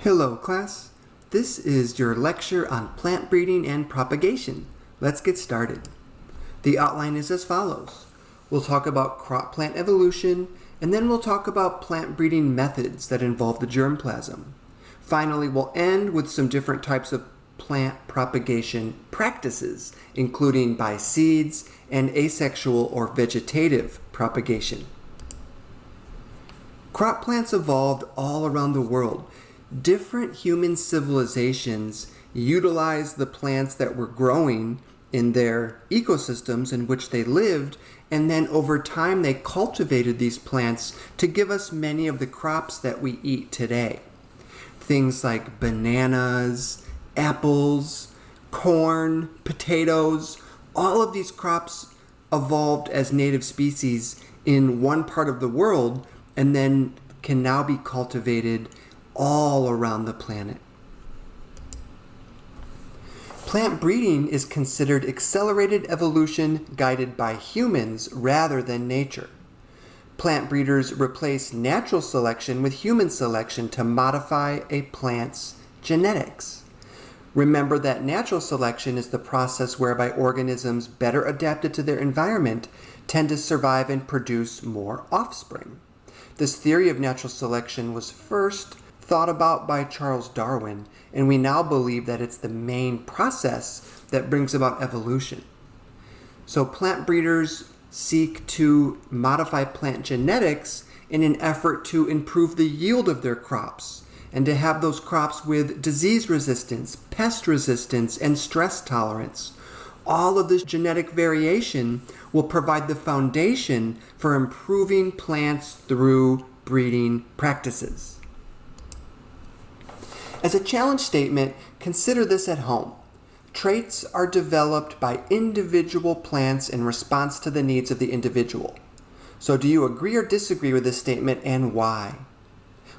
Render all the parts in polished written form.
Hello class, this is your lecture on plant breeding and propagation. Let's get started. The outline is as follows. We'll talk about crop plant evolution, and then we'll talk about plant breeding methods that involve the germplasm. Finally, we'll end with some different types of plant propagation practices, including by seeds and asexual or vegetative propagation. Crop plants evolved all around the world. Different human civilizations utilized the plants that were growing in their ecosystems in which they lived, and then over time they cultivated these plants to give us many of the crops that we eat today. Things like bananas, apples, corn, potatoes, all of these crops evolved as native species in one part of the world and then can now be cultivated all around the planet. Plant breeding is considered accelerated evolution guided by humans rather than nature. Plant breeders replace natural selection with human selection to modify a plant's genetics. Remember that natural selection is the process whereby organisms better adapted to their environment tend to survive and produce more offspring. This theory of natural selection was first thought about by Charles Darwin, and we now believe that it's the main process that brings about evolution. So plant breeders seek to modify plant genetics in an effort to improve the yield of their crops and to have those crops with disease resistance, pest resistance, and stress tolerance. All of this genetic variation will provide the foundation for improving plants through breeding practices. As a challenge statement, consider this at home. Traits are developed by individual plants in response to the needs of the individual. So do you agree or disagree with this statement, and why?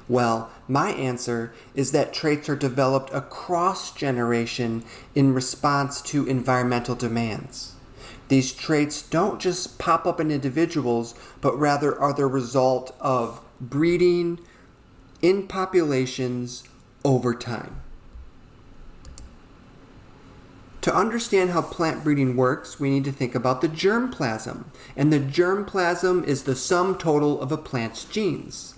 Well, my answer is that traits are developed across generation in response to environmental demands. These traits don't just pop up in individuals, but rather are the result of breeding in populations over time. To understand how plant breeding works, we need to think about the germplasm. And the germplasm is the sum total of a plant's genes.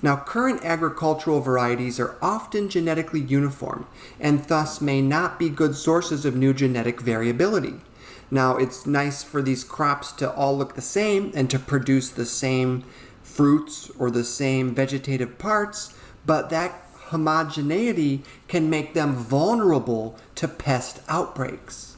Now, current agricultural varieties are often genetically uniform and thus may not be good sources of new genetic variability. Now, it's nice for these crops to all look the same and to produce the same fruits or the same vegetative parts, but that homogeneity can make them vulnerable to pest outbreaks.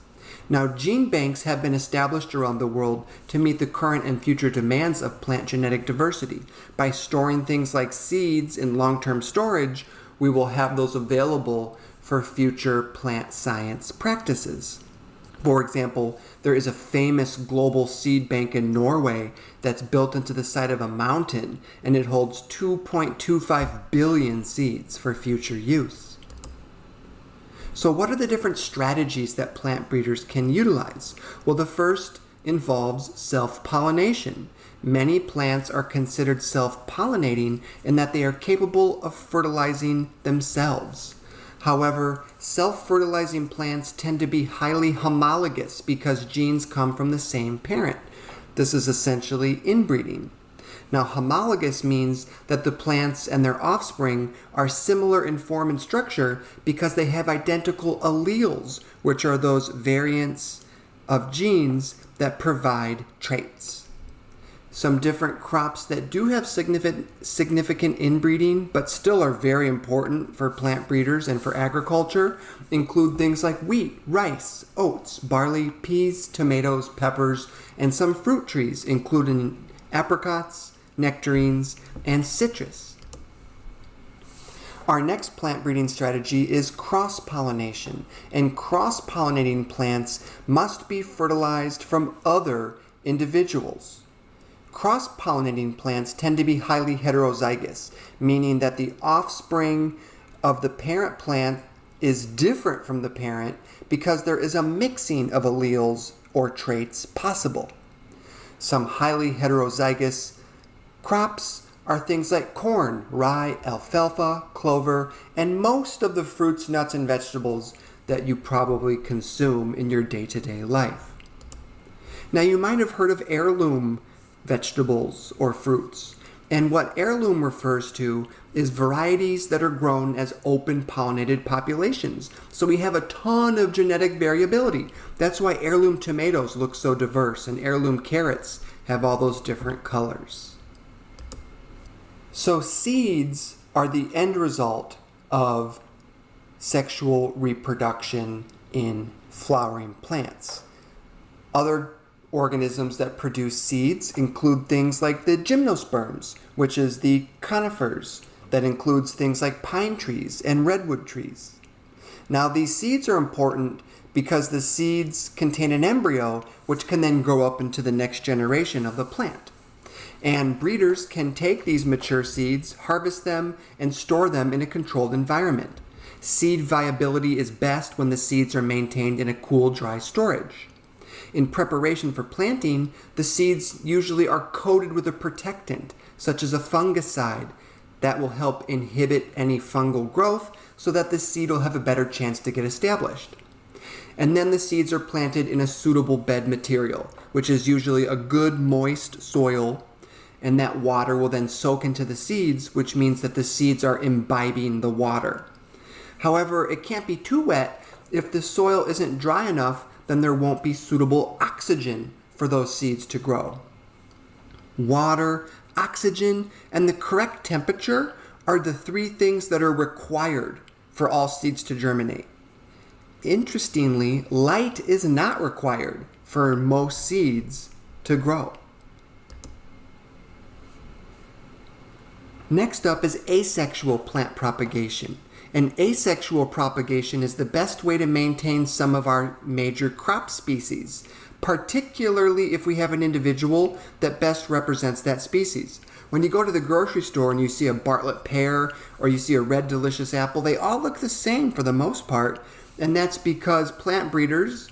Now, gene banks have been established around the world to meet the current and future demands of plant genetic diversity. By storing things like seeds in long-term storage, we will have those available for future plant science practices. For example, there is a famous global seed bank in Norway that's built into the side of a mountain, and it holds 2.25 billion seeds for future use. So what are the different strategies that plant breeders can utilize? Well, the first involves self-pollination. Many plants are considered self-pollinating in that they are capable of fertilizing themselves. However, self-fertilizing plants tend to be highly homologous because genes come from the same parent. This is essentially inbreeding. Now, homologous means that the plants and their offspring are similar in form and structure because they have identical alleles, which are those variants of genes that provide traits. Some different crops that do have significant inbreeding but still are very important for plant breeders and for agriculture include things like wheat, rice, oats, barley, peas, tomatoes, peppers, and some fruit trees including apricots, nectarines, and citrus. Our next plant breeding strategy is cross-pollination, and cross-pollinating plants must be fertilized from other individuals. Cross-pollinating plants tend to be highly heterozygous, meaning that the offspring of the parent plant is different from the parent because there is a mixing of alleles or traits possible. Some highly heterozygous crops are things like corn, rye, alfalfa, clover, and most of the fruits, nuts, and vegetables that you probably consume in your day-to-day life. Now, you might have heard of heirloom vegetables or fruits. And what heirloom refers to is varieties that are grown as open pollinated populations. So we have a ton of genetic variability. That's why heirloom tomatoes look so diverse and heirloom carrots have all those different colors. So seeds are the end result of sexual reproduction in flowering plants. Other organisms that produce seeds include things like the gymnosperms, which is the conifers that includes things like pine trees and redwood trees. Now, these seeds are important because the seeds contain an embryo which can then grow up into the next generation of the plant. And breeders can take these mature seeds, harvest them, and store them in a controlled environment. Seed viability is best when the seeds are maintained in a cool, dry storage. In preparation for planting, the seeds usually are coated with a protectant, such as a fungicide, that will help inhibit any fungal growth so that the seed will have a better chance to get established. And then the seeds are planted in a suitable bed material, which is usually a good moist soil, and that water will then soak into the seeds, which means that the seeds are imbibing the water. However, it can't be too wet. If the soil isn't dry enough, then there won't be suitable oxygen for those seeds to grow. Water, oxygen, and the correct temperature are the three things that are required for all seeds to germinate. Interestingly, light is not required for most seeds to grow. Next up is asexual plant propagation. And asexual propagation is the best way to maintain some of our major crop species, particularly if we have an individual that best represents that species. When you go to the grocery store and you see a Bartlett pear or you see a red delicious apple, they all look the same for the most part, and that's because plant breeders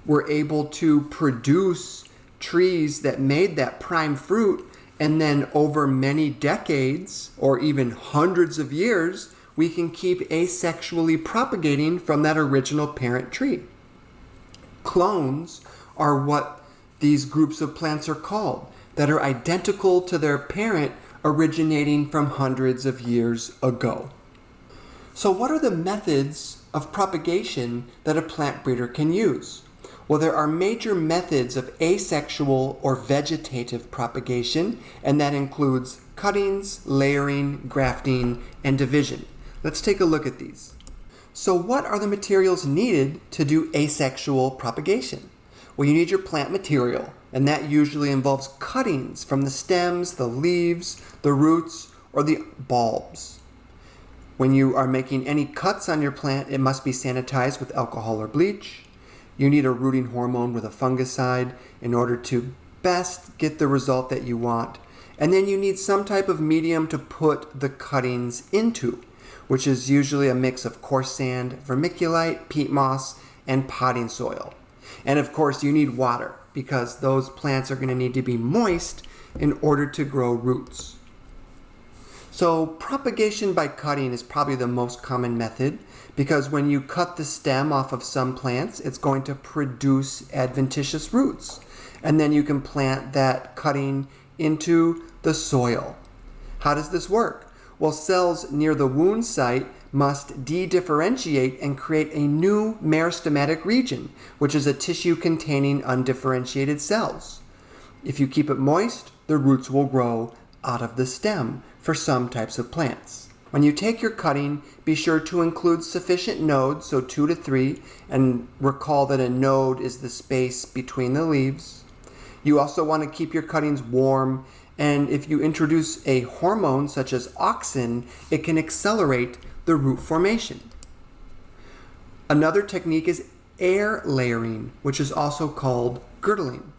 were able to produce trees that made that prime fruit, and then over many decades or even hundreds of years, we can keep asexually propagating from that original parent tree. Clones are what these groups of plants are called, that are identical to their parent originating from hundreds of years ago. So what are the methods of propagation that a plant breeder can use? Well, there are major methods of asexual or vegetative propagation, and that includes cuttings, layering, grafting, and division. Let's take a look at these. So what are the materials needed to do asexual propagation? Well, you need your plant material, and that usually involves cuttings from the stems, the leaves, the roots, or the bulbs. When you are making any cuts on your plant, it must be sanitized with alcohol or bleach. You need a rooting hormone with a fungicide in order to best get the result that you want. And then you need some type of medium to put the cuttings into, which is usually a mix of coarse sand, vermiculite, peat moss, and potting soil. And of course, you need water because those plants are going to need to be moist in order to grow roots. So propagation by cutting is probably the most common method because when you cut the stem off of some plants, it's going to produce adventitious roots. And then you can plant that cutting into the soil. How does this work? Well, cells near the wound site must dedifferentiate and create a new meristematic region, which is a tissue containing undifferentiated cells. If you keep it moist, the roots will grow out of the stem for some types of plants. When you take your cutting, be sure to include sufficient nodes, so 2 to 3, and recall that a node is the space between the leaves. You also want to keep your cuttings warm, and if you introduce a hormone such as auxin, it can accelerate the root formation. Another technique is air layering, which is also called girdling.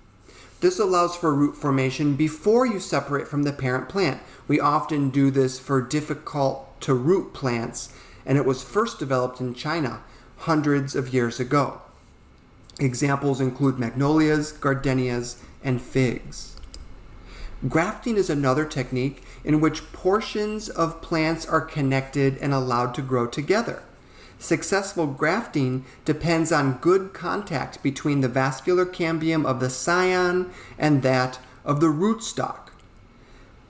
This allows for root formation before you separate from the parent plant. We often do this for difficult to root plants, and it was first developed in China hundreds of years ago. Examples include magnolias, gardenias, and figs. Grafting is another technique in which portions of plants are connected and allowed to grow together. Successful grafting depends on good contact between the vascular cambium of the scion and that of the rootstock.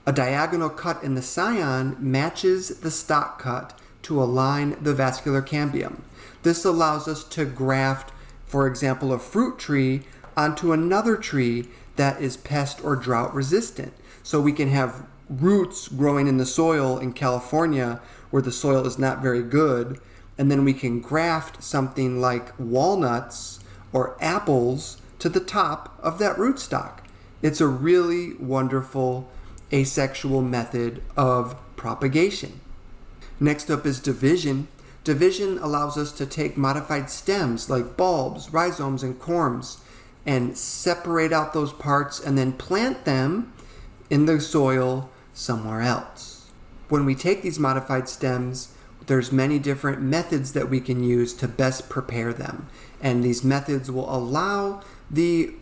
A diagonal cut in the scion matches the stock cut to align the vascular cambium. This allows us to graft, for example, a fruit tree onto another tree that is pest or drought resistant. So we can have roots growing in the soil in California where the soil is not very good, and then we can graft something like walnuts or apples to the top of that rootstock. It's a really wonderful asexual method of propagation. Next up is division. Division allows us to take modified stems like bulbs, rhizomes, and corms and separate out those parts and then plant them in the soil somewhere else. When we take these modified stems, there's many different methods that we can use to best prepare them. And these methods will allow the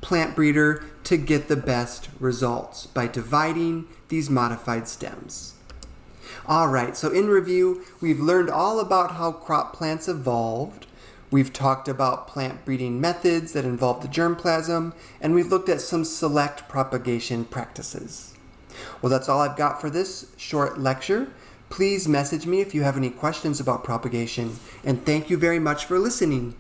plant breeder to get the best results by dividing these modified stems. All right, so in review, we've learned all about how crop plants evolved. We've talked about plant breeding methods that involve the germplasm, and we've looked at some select propagation practices. Well, that's all I've got for this short lecture. Please message me if you have any questions about propagation, and thank you very much for listening.